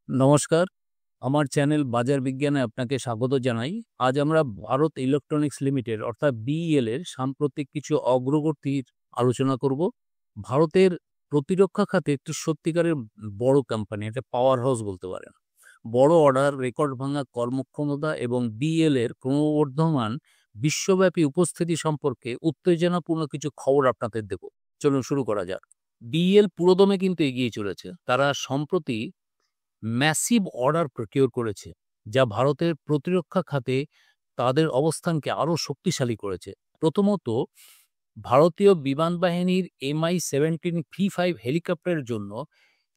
নমস্কার, আমার চ্যানেল বাজার বিজ্ঞানে আপনাকে স্বাগত জানাই। আজ আমরা ভারত ইলেকট্রনিক্স লিমিটেড অর্থাৎ বিইএল এর সাম্প্রতিক কিছু অগ্রগতির আলোচনা করব। ভারতের প্রতিরক্ষা খাতে একটি সত্যিকারের বড় কোম্পানি, একটা পাওয়ার হাউস বলতে পারেন। বড় অর্ডার, রেকর্ড ভাঙা কর্মক্ষমতা এবং বিইএল এর ক্রমবর্ধমান বিশ্বব্যাপী উপস্থিতি সম্পর্কে উত্তেজনাপূর্ণ কিছু খবর আপনাদের দেব। চলুন শুরু করা যাক। বিইএল পুরোদমে কিন্তু এগিয়ে চলেছে। তারা সম্প্রতি ম্যাসিভ অর্ডার প্রকিউর করেছে, যা ভারতের প্রতিরক্ষা খাতে তাদের অবস্থানকে আরও শক্তিশালী করেছে। প্রথমত, ভারতীয় বিমান বাহিনীর MI-17 V5 হেলিকপ্টারের জন্য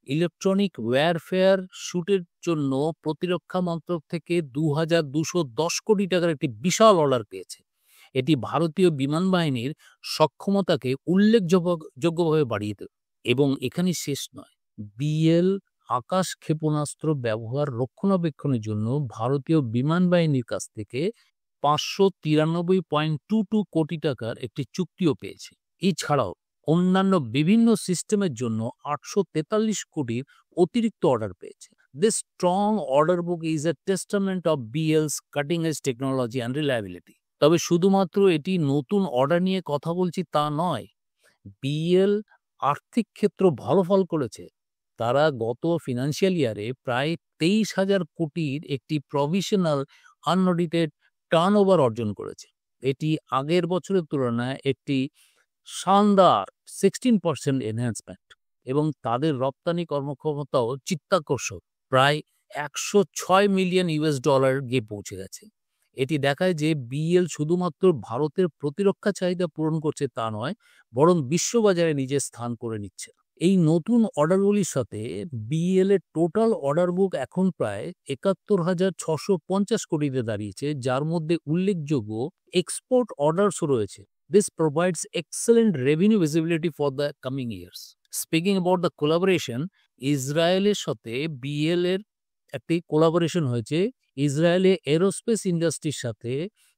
ইলেকট্রনিক ওয়্যারফেয়ার স্যুটের জন্য প্রতিরক্ষা মন্ত্রক থেকে 2,210 কোটি টাকার একটি বিশাল অর্ডার পেয়েছে। এটি ভারতীয় বিমান বাহিনীর সক্ষমতাকে উল্লেখযোগ্যভাবে বাড়িয়ে দেবে। এবং এখানে শেষ নয়, বিএল আকাশ ক্ষেপণাস্ত্র ব্যবহার রক্ষণাবেক্ষণের জন্য ভারতীয় বিমান বাহিনীর কাছ থেকে 593.22 কোটি টাকার একটি চুক্তিও পেয়েছে। এছাড়াও অন্যান্য বিভিন্ন সিস্টেমের জন্য 843 কোটির অতিরিক্ত অর্ডার পেয়েছে। This strong order book is a testament of BL's cutting-edge technology and reliability. তবে শুধুমাত্র এটি নতুন অর্ডার নিয়ে কথা বলছি তা নয়। বিএল আর্থিক ক্ষেত্র ভালো ফল করেছে। তারা গত ফিনান্সিয়াল ইয়ারে প্রায় 23,000 কোটির একটি প্রভিশনাল আনঅডিটেড টার্নওভার অর্জন করেছে। এটি আগের বছরের তুলনায় একটি শানদার 16% এনহ্যান্সমেন্ট এবং তাদের রপ্তানি কর্মক্ষমতাও চিত্তাকর্ষক, প্রায় $106 মিলিয়ন গিয়ে পৌঁছে গেছে। এটি দেখায় যে বিএল শুধুমাত্র ভারতের প্রতিরক্ষা চাহিদা পূরণ করছে তা নয়, বরং বিশ্ববাজারে নিজের স্থান করে নিচ্ছে। এই নতুন অর্ডারগুলির সাথে বিএল এর টোটাল অর্ডার বুক এখন প্রায় 71,650 কোটিতে দাঁড়িয়েছে, যার মধ্যে উল্লেখযোগ্য এক্সপোর্ট অর্ডারসও রয়েছে। This provides excellent revenue visibility for the coming years. Speaking about the collaboration, ইসরায়েলের সাথে বিএল এর একটি কোলাবোরেশন হয়েছে। ইসরায়েলে এরোস্পেস ইন্ডাস্ট্রির সাথে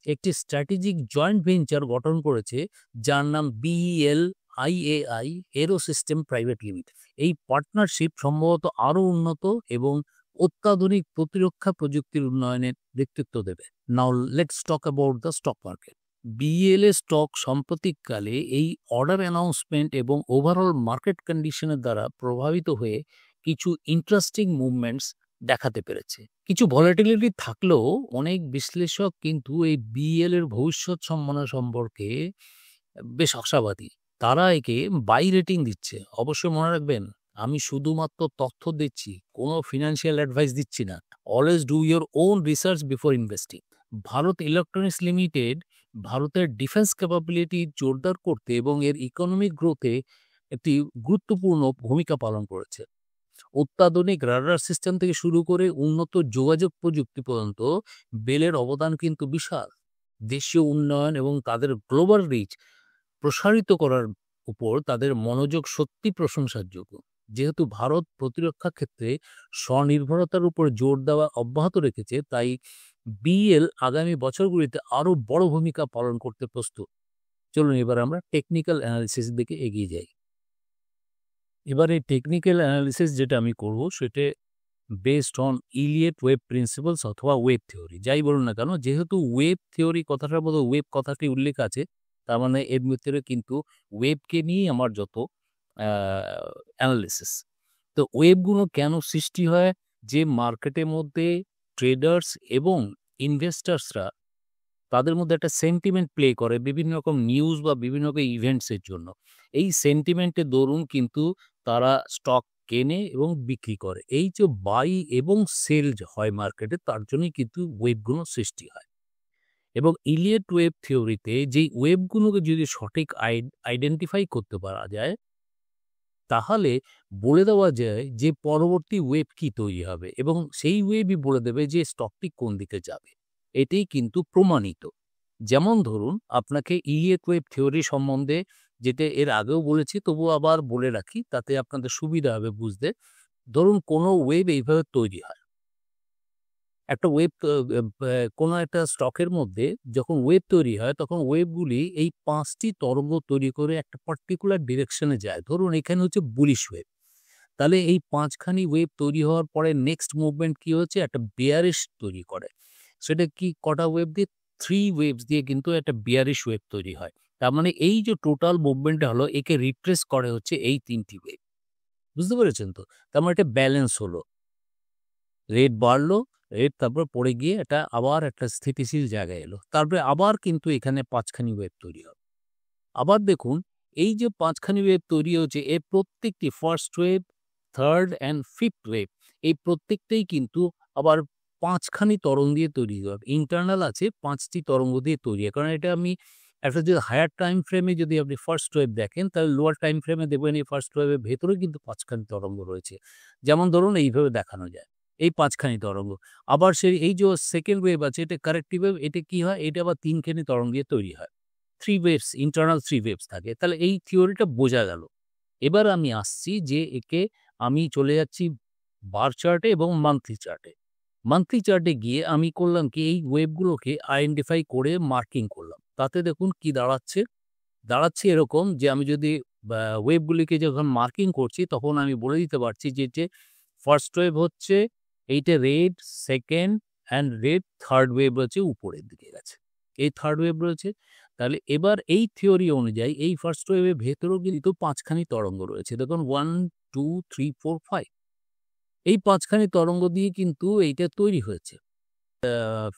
একটি স্ট্র্যাটেজিক জয়েন্ট ভেঞ্চার গঠন করেছে, যার নাম বিইএল আইএআই এরো সিস্টেম প্রাইভেট লিমিটেড। এই পার্টনারশিপ সম্ভবত আরও উন্নত এবং অত্যাধুনিক প্রতিরক্ষা প্রযুক্তির উন্নয়নের নেতৃত্ব দেবে। Now let's talk about the stock market. BL এর স্টক সাম্প্রতিককালে এই অর্ডার অ্যানাউন্সমেন্ট এবং ওভারঅল মার্কেট কন্ডিশনের দ্বারা প্রভাবিত হয়ে কিছু ইন্টারেস্টিং মুভমেন্টস দেখাতে পেরেছে। কিছু ভলাটিলিটি থাকলেও অনেক বিশ্লেষক কিন্তু এই বিএল এর ভবিষ্যৎ সম্ভাবনা সম্পর্কে বেশ আশাবাদী। তারা একে বাই রেটিং দিচ্ছে। অবশ্যই মনে রাখবেন, আমি শুধুমাত্র তথ্য দিচ্ছি, কোনো ফিনান্সিয়াল অ্যাডভাইস দিচ্ছি না। Always do your own research before investing. Bharat electronics limited ভারতের ডিফেন্স ক্যাপাবিলিটি জোরদার করতে এবং এর ইকোনমিক গ্রোথে একটি গুরুত্বপূর্ণ ভূমিকা পালন করেছে। অত্যাধুনিক রাডার সিস্টেম থেকে শুরু করে উন্নত যোগাযোগ প্রযুক্তি পর্যন্ত বেলের অবদান কিন্তু বিশাল। দেশীয় উন্নয়ন এবং তাদের গ্লোবাল রিচ প্রসারিত করার উপর তাদের মনোযোগ সত্যি প্রশংসার যোগ্য। যেহেতু ভারত প্রতিরক্ষা ক্ষেত্রে স্বনির্ভরতার উপর জোর দেওয়া অব্যাহত রেখেছে, তাই বিএল আগামী বছরগুলিতে আরও বড় ভূমিকা পালন করতে প্রস্তুত। চলুন এবার আমরা টেকনিক্যাল অ্যানালিসিস দিকে এগিয়ে যাই। এবারে টেকনিক্যাল অ্যানালিসিস যেটা আমি করব সেটা based on Eliot web principles অথবা ওয়েব থিওরি, যাই বলুন না কেন। যেহেতু ওয়েব থিওরি কথাটার মধ্যে ওয়েব কথাটি উল্লেখ আছে, তার মানে এর ভিতরে কিন্তু ওয়েবকে নিয়েই আমার যত অ্যানালিসিস। তো ওয়েবগুলো কেন সৃষ্টি হয়? যে মার্কেটের মধ্যে ট্রেডার্স এবং ইনভেস্টার্সরা তাদের মধ্যে একটা সেন্টিমেন্ট প্লে করে বিভিন্ন রকম নিউজ বা বিভিন্ন রকম ইভেন্টসের জন্য। এই সেন্টিমেন্টের দরুন কিন্তু তারা স্টক কেনে এবং বিক্রি করে। এই যে বাই এবং সেল হয় মার্কেটে, তার জন্যই কিন্তু ওয়েবগুলো সৃষ্টি হয়। এবং ইলিয়েট ওয়েব থিওরিতে যেই ওয়েবগুলোকে যদি সঠিক আইডেন্টিফাই করতে পারা যায়, তাহলে বলে দেওয়া যায় যে পরবর্তী ওয়েব কি তৈরি হবে এবং সেই ওয়েবই বলে দেবে যে স্টকটি কোন দিকে যাবে। এটাই কিন্তু প্রমাণিত। যেমন ধরুন, আপনাকে ইলিয়েট ওয়েব থিওরি সম্বন্ধে, যেটা এর আগেও বলেছি তবুও আবার বলে রাখি, তাতে আপনাদের সুবিধা হবে বুঝতে। ধরুন কোনো ওয়েব এইভাবে তৈরি হয়। একটা ওয়েব কোনো একটা স্টকের মধ্যে যখন ওয়েব তৈরি হয়, তখন ওয়েবগুলি এই 5টি তরঙ্গ তৈরি করে একটা পার্টিকুলার ডিরেকশনে যায়। ধরুন এখানে হচ্ছে বুলিশ ওয়েব, তাহলে এই 5 খানি ওয়েভ তৈরি হওয়ার পরে নেক্সট মুভমেন্ট কি হচ্ছে? একটা বেয়ারিশ তৈরি করে। সেটা কি কটা ওয়েভ দিয়ে? 3 ওয়েভস দিয়ে কিন্তু একটা বেয়ারিশ ওয়েভ তৈরি হয়। তার মানে এই যে টোটাল মুভমেন্টটা হলো একে রিট্রেস করে হচ্ছে এই ৩ টি ওয়েভ। বুঝতে পেরেছেন তো? তার মানে এটা ব্যালেন্স হলো। রেট বাড়লো, রেট তারপর পড়ে গিয়ে এটা আবার একটা স্থিতিশীল জায়গায় এলো। তারপরে আবার কিন্তু এখানে ৫ খানি ওয়েভ তৈরি হবে। আবার দেখুন এই যে ৫ খানি ওয়েভ তৈরি হচ্ছে এর প্রত্যেকটি first wave, third and fifth wave এই প্রত্যেকটাই কিন্তু আবার ৫ খানি তরঙ্গ দিয়ে তৈরি হবে। ইন্টারনাল আছে ৫ টি তরঙ্গ দিয়ে তৈরি হয়। কারণ এটা আমি একটা যদি হায়ার টাইম ফ্রেমে যদি আপনি ফার্স্ট ওয়েভ দেখেন তাহলে লোয়ার টাইম ফ্রেমে দেখবেন এই ফার্স্ট ওয়েভের ভেতরে কিন্তু ৫ খানি তরঙ্গ রয়েছে। যেমন ধরুন এইভাবে দেখানো যায়। এই ৫ খানি তরঙ্গ। আবার সেই এই যে সেকেন্ড ওয়েভ আছে এটা কারেক্টিভ ওয়েভ এটা কি হয়? এটা আবার ৩ খানি তরঙ্গ দিয়ে তৈরি হয়। 3 ওয়েভস ইন্টারনাল 3 ওয়েভস থাকে। তাহলে এই থিওরিটা বোঝা গেল। এবার আমি আসছি যে একে আমি চলে যাচ্ছি বার চার্টে এবং মান্থলি চার্টে। মান্থলি চার্টে গিয়ে আমি করলাম কি এই ওয়েভগুলোকে আইডেন্টিফাই করে মার্কিং করলাম। তাতে দেখুন কি দাঁড়াচ্ছে? দাঁড়াচ্ছে এরকম যে আমি যদি ওয়েভগুলিকে যখন মার্কিং করছি তখন আমি বলে দিতে পারছি যে ফার্স্ট ওয়েভ হচ্ছে এইটা red, second and red, third wave হচ্ছে উপরের দিকে গেছে। এই থার্ড ওয়েভ রয়েছে। তাহলে এবার এই থিওরি অনুযায়ী এই ফার্স্ট ওয়েভের ভেতরেও কিন্তু ৫ খানি তরঙ্গ রয়েছে। দেখুন 1, 2, 3, 4, 5 এই ৫ খানি তরঙ্গ দিয়ে কিন্তু এইটা তৈরি হয়েছে।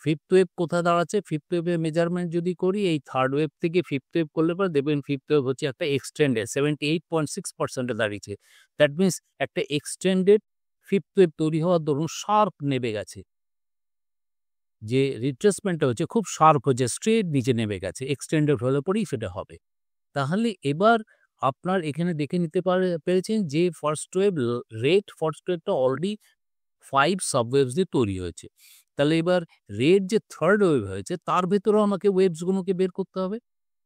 ফিফথ ওয়েভ কোথায় দাঁড়াচ্ছে? ফিফথ ওয়েভের মেজারমেন্ট যদি করি এই থার্ড ওয়েভ থেকে ফিফথ ওয়েভ করলে পরে দেখবেন ফিফথ ওয়েভ হচ্ছে একটা এক্সটেন্ডেড 78.6% এ দাঁড়িয়েছে। দ্যাট মিনস একটা এক্সটেন্ডেড ফিফথ ওয়েভ তৈরি হওয়ার দরুন শার্প নেমে গেছে। যে রিট্রেসমেন্টটা হচ্ছে খুব শার্প হচ্ছে, স্ট্রেট নিচে নেমে গেছে। এক্সটেন্ডেড হলে পরেই সেটা হবে। তাহলে এবার আপনার এখানে দেখে নিতে পেরেছেন যে ফার্স্ট ওয়েভ রেড ফার্স্ট ওয়েভটা অলরেডি 5 সাবওয়েভস দিয়ে তৈরি হয়েছে। তাহলে এবার রেড যে থার্ড ওয়েভ হয়েছে তার ভেতরেও আমাকে ওয়েভসগুলোকে বের করতে হবে।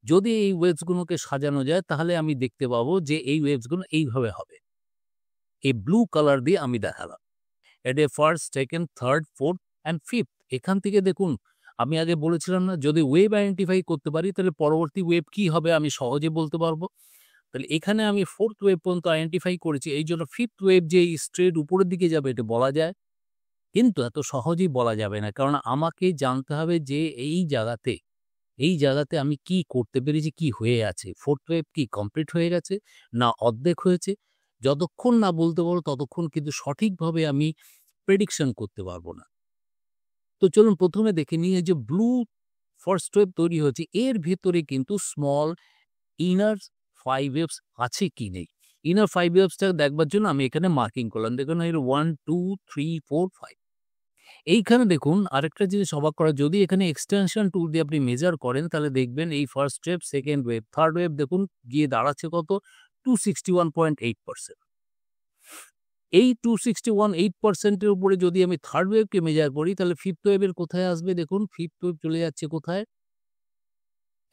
যদি এই ওয়েভসগুলোকে সাজানো যায় তাহলে আমি দেখতে পাবো যে এই ওয়েভসগুলো এইভাবে হবে। এই ব্লু কালার দিয়ে আমি দেখালাম। এটা first, second, third, fourth and fifth. এখান থেকে দেখুন আমি আগে বলেছিলাম না যদি ওয়েভ আইডেন্টিফাই করতে পারি তাহলে পরবর্তী ওয়েভ কি হবে আমি সহজে বলতে পারবো। তাহলে এখানে আমি ফোর্থ ওয়েভ পর্যন্ত আইডেন্টিফাই করেছি। এই জন্য ফিফথ ওয়েভ যে স্ট্রেট উপরের দিকে যাবে এটা বলা যায়। কিন্তু এত সহজেই বলা যাবে না। কারণ আমাকে জানতে হবে যে এই জায়গাতে আমি কি করতে পেরেছি, কি হয়ে আছে। ফোর্থ ওয়েভ কি কমপ্লিট হয়ে গেছে? না অর্ধেক হয়েছে? যতক্ষণ না বলতে পারবো ততক্ষণ কিন্তু সঠিকভাবে আমি প্রেডিকশন করতে পারবো না। তো চলুন ১ম এ দেখে নিই এই যে ব্লু ফার্স্ট ওয়েভ তৈরি হয়েছে এর ভেতরে কিন্তু স্মল ইনার 5 ওয়েভস আছে কি নেই। ইনার 5 ওয়েভসটা দেখবার জন্য আমি এখানে মার্কিং করলাম। দেখুন এর 1, 2, 3, 4, 5 এইখানে দেখুন আরেকটা জিনিস অবাক করা যদি এখানে এক্সটেনশন টুল দিয়ে আপনি মেজার করেন তাহলে দেখবেন এই first wave, second wave, third wave দেখুন গিয়ে দাঁড়াচ্ছে কত? 261.8%। এই 261.8% এর উপরে যদি আমি থার্ড ওয়েভকে মেজার করি তাহলে ফিফথ ওয়েভের কোথায় আসবে দেখুন ফিফথ ওয়েভ চলে যাচ্ছে কোথায়?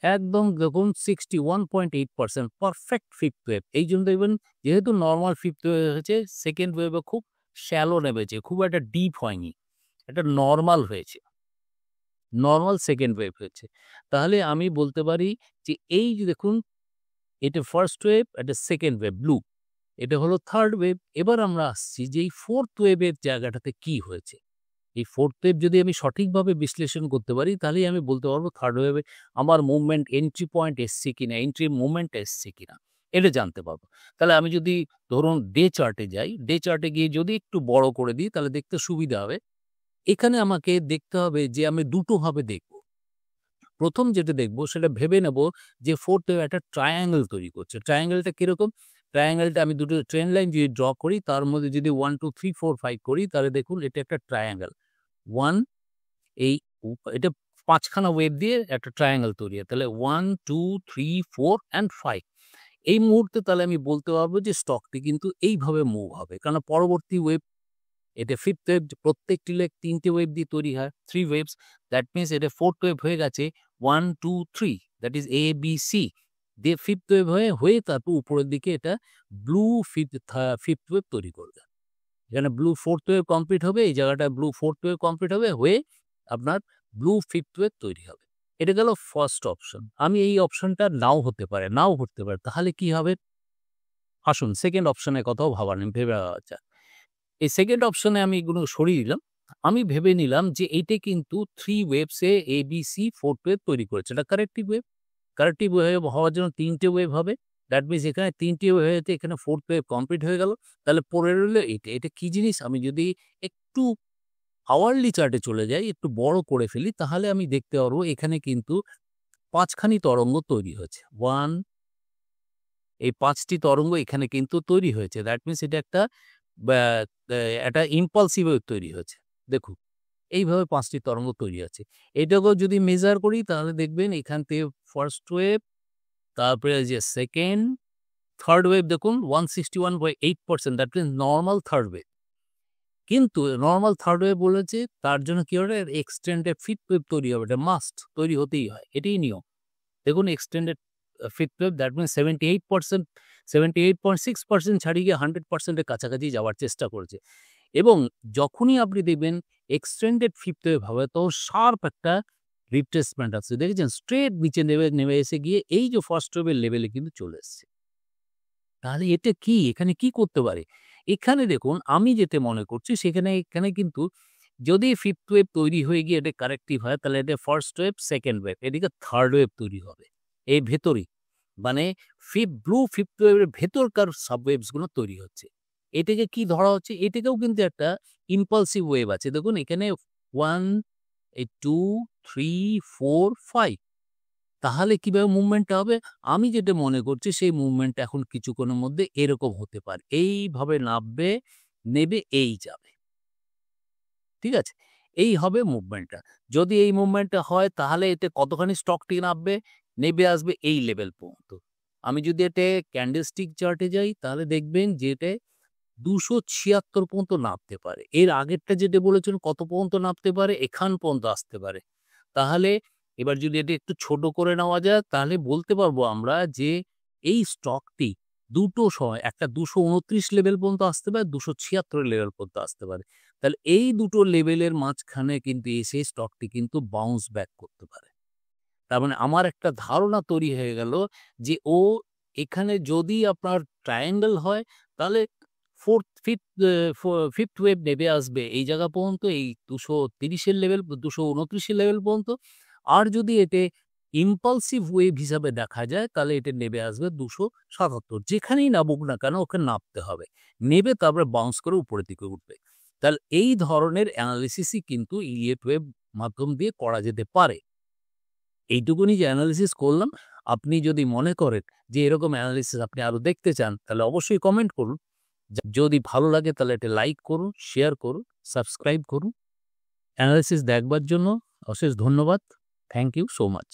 একদম দেখুন 61.8% পারফেক্ট ফিফথ ওয়েভ। এইজন্য দেখবেন যেহেতু নরমাল ফিফথ ওয়েভ হয়েছে সেকেন্ড ওয়েভে খুব শ্যালো নেমেছে, খুব একটা ডিপ হয়নি। এটা নরমাল হয়েছে। নরমাল সেকেন্ড ওয়েভ হয়েছে। তাহলে আমি বলতে পারি যে এই যে দেখুন এটা ফার্স্ট ওয়েভ, এটা সেকেন্ড ওয়েভ ব্লু। এটা হলো থার্ড ওয়েভ। এবার আমরা আসছি যে এই ফোর্থ ওয়েভের জায়গাটাতে কি হয়েছে? এই ফোর্থ ওয়েভ যদি আমি সঠিকভাবে বিশ্লেষণ করতে পারি তাহলেই আমি বলতে পারবো থার্ড ওয়েভে আমার মুভমেন্ট এন্ট্রি পয়েন্ট এসছে কিনা, এন্ট্রি মুভমেন্ট এসছে কিনা এটা জানতে পারবো। তাহলে আমি যদি ধরুন ডে চার্টে যাই, ডে চার্টে গিয়ে যদি একটু বড় করে দিই তাহলে দেখতে সুবিধা হবে। এখানে আমাকে দেখতে হবে যে আমি দুটো ভাবে দেখব। ১ম যেটা দেখব সেটা ভেবে নেব যে ফোর্থ ওয়েভ একটা ট্রায়াঙ্গেল তৈরি করছে। ট্রায়াঙ্গেলটা কিরকম? ট্রায়াঙ্গেলটা আমি দুটো ট্রেন লাইন যদি ড্র করি তার মধ্যে যদি 1, 2, 3, 4, 5 করি তাহলে দেখুন এটা একটা ট্রায়াঙ্গেল। 1 এই এটা ৫ খানা ওয়েভ দিয়ে একটা ট্রায়াঙ্গেল তৈরি হয়। তাহলে 1, 2, 3, 4 অ্যান্ড 5 এই মুহূর্তে তাহলে আমি বলতে পারবো যে স্টকটি কিন্তু এইভাবে মুভ হবে। কারণ পরবর্তী ওয়েভ এটা ফিফথ ওয়েভ প্রত্যেকটি লেগ ৩ টে ওয়েভ দিয়ে তৈরি হয়, 3 ওয়েভস। দ্যাট মিনস এটা ফোর্থ ওয়েভ হয়ে গেছে 1, 2, 3 that is A, B, C দিয়ে ফিফথ ওয়েভ হয়ে তারপর উপরের দিকে এটা ব্লু ফিফথ ওয়েভ তৈরি করবে। এখানে ব্লু ফোর্থ ওয়েভ কমপ্লিট হবে, এই জায়গাটায় ব্লু ফোর্থ ওয়েভ কমপ্লিট হবে হয়ে আপনার ব্লু ফিফথ ওয়েভ তৈরি হবে। এটা গেল ফার্স্ট অপশন। আমি এই অপশনটা নাও হতে পারে। তাহলে কি হবে? আসুন সেকেন্ড অপশনের কথাও ভেবে নেওয়া যাক। এই সেকেন্ড অপশনে আমি এগুলো সরিয়ে দিলাম। আমি ভেবে নিলাম যে এইটা কিন্তু 3 ওয়েভসে ABC 4th ওয়েভ তৈরি করেছে। এটা কারেক্টিভ ওয়েভ। কারেক্টিভ ওয়েভ হওয়ার জন্য ৩ টে ওয়েভ হবে। দ্যাট মিনস এখানে ৩ টে ওয়েভ হয়েছে, এখানে 4th ওয়েভ কমপ্লিট হয়ে গেল। তাহলে পড়ে রইল এইটা। এটা কি জিনিস? আমি যদি একটু আওয়ারলি চার্টে চলে যাই, একটু বড় করে ফেলি, তাহলে আমি দেখতে পারবো এখানে কিন্তু ৫ খানি তরঙ্গ তৈরি হয়েছে। 1 এই ৫ টি তরঙ্গ এখানে কিন্তু তৈরি হয়েছে। দ্যাট মিনস এটা একটা ব্যা অ্যা একটা ইম্পালসিভ ওয়েভ তৈরি হয়েছে। দেখুন, এইভাবে ৫ টি তরঙ্গ তৈরি আছে। এটাকেও যদি মেজার করি তাহলে দেখবেন এখান থেকে ফার্স্ট ওয়েভ, তারপরে এই যে সেকেন্ড, থার্ড ওয়েভ দেখুন 161.8% that means normal third wave. কিন্তু নরমাল থার্ড ওয়েভ বলেছে তার জন্য কি হবে? এক্সটেন্ডেড ফিফথ ওয়েভ তৈরি হবে। এটা মাস্ট তৈরি হতেই হয়। এটাই নিয়ম। দেখুন extended fifth wave that means 78% 78.6% ছাড়িয়ে গিয়ে 100% এর কাছাকাছি যাওয়ার চেষ্টা করেছে। এবং যখনই আপনি দেখবেন এক্সটেন্ডেড ফিফথ ওয়েভ হবে তো শার্প একটা রিট্রেসমেন্ট আছে। দেখেছেন? স্ট্রেট নিচে নেমে এসে গিয়ে এই যে ফার্স্ট ওয়েভের লেভেলে কিন্তু চলে এসছে। তাহলে এটা কি? এখানে কি করতে পারে? এখানে দেখুন আমি যেটা মনে করছি এখানে কিন্তু যদি ফিফথ ওয়েভ তৈরি হয়ে গিয়ে এটা কারেক্টিভ হয় তাহলে এটা ফার্স্ট ওয়েভ, সেকেন্ড ওয়েভ, এদিকে থার্ড ওয়েভ তৈরি হবে। এই ভেতরেই। মানে ব্লু ফিফথ ওয়েভের ভেতরকার সাবওয়েভস গুলো তৈরি হচ্ছে। এটাকে কি ধরা হচ্ছে? এটাকেও কিন্তু একটা ইম্পালসিভ ওয়েভ আছে। দেখুন এখানে 1, 2, 3, 4, 5 তাহলে কিভাবে মুভমেন্টটা হবে? আমি যেটা মনে করছি সেই মুভমেন্টটা এখন কিছুক্ষণের মধ্যে এরকম হতে পারে। এইভাবে নামবে, নেবে, এই যাবে। ঠিক আছে? এই হবে মুভমেন্টটা। যদি এই মুভমেন্টটা হয় তাহলে এতে কতখানি স্টকটি নামবে? নেবে আসবে এই লেভেল পর্যন্ত। আমি যদি এতে ক্যান্ডেলস্টিক চার্টে যাই তাহলে দেখবেন যে এতে ২৭৬ পর্যন্ত নামতে পারে। এর আগেরটা যেটা বলেছিলাম কত পর্যন্ত নামতে পারে? এখান পর্যন্ত আসতে পারে। তাহলে এবার যদি এটা একটু ছোট করে নেওয়া যায় তাহলে বলতে পারবো আমরা যে এই স্টকটি দুটো সময় একটা ২২৯ লেভেল পর্যন্ত আসতে পারে, ২৭৬ লেভেল পর্যন্ত আসতে পারে। তাহলে এই দুটো লেভেলের মাঝখানে কিন্তু এসে স্টকটি কিন্তু বাউন্স ব্যাক করতে পারে। তার মানে আমার একটা ধারণা তৈরি হয়ে গেল যে এখানে যদি আপনার ট্রায়াঙ্গেল হয় তাহলে ফিফথ ওয়েভ নেমে আসবে এই জায়গা পর্যন্ত, এই ২৩০ এর লেভেল, ২২৯ এর লেভেল পর্যন্ত। আর যদি এতে ইম্পালসিভ ওয়েভ হিসাবে দেখা যায় তাহলে এটা নেমে আসবে ২৭৭। যেখানেই নামুক না কেন ওকে নামতে হবে। নেবে তারপরে বাউন্স করে উপরের দিকে উঠবে। তাহলে এই ধরনের অ্যানালিসিসই কিন্তু ইলিয়েট ওয়েভ মাধ্যম দিয়ে করা যেতে পারে। এইটুকুনি যে অ্যানালিসিস করলাম, আপনি যদি মনে করেন যে এরকম অ্যানালিসিস আপনি আরো দেখতে চান তাহলে অবশ্যই কমেন্ট করুন। যদি ভালো লাগে তাহলে এটা লাইক করুন, শেয়ার করুন, সাবস্ক্রাইব করুন। অ্যানালিসিস দেখবার জন্য অশেষ ধন্যবাদ। Thank you so much.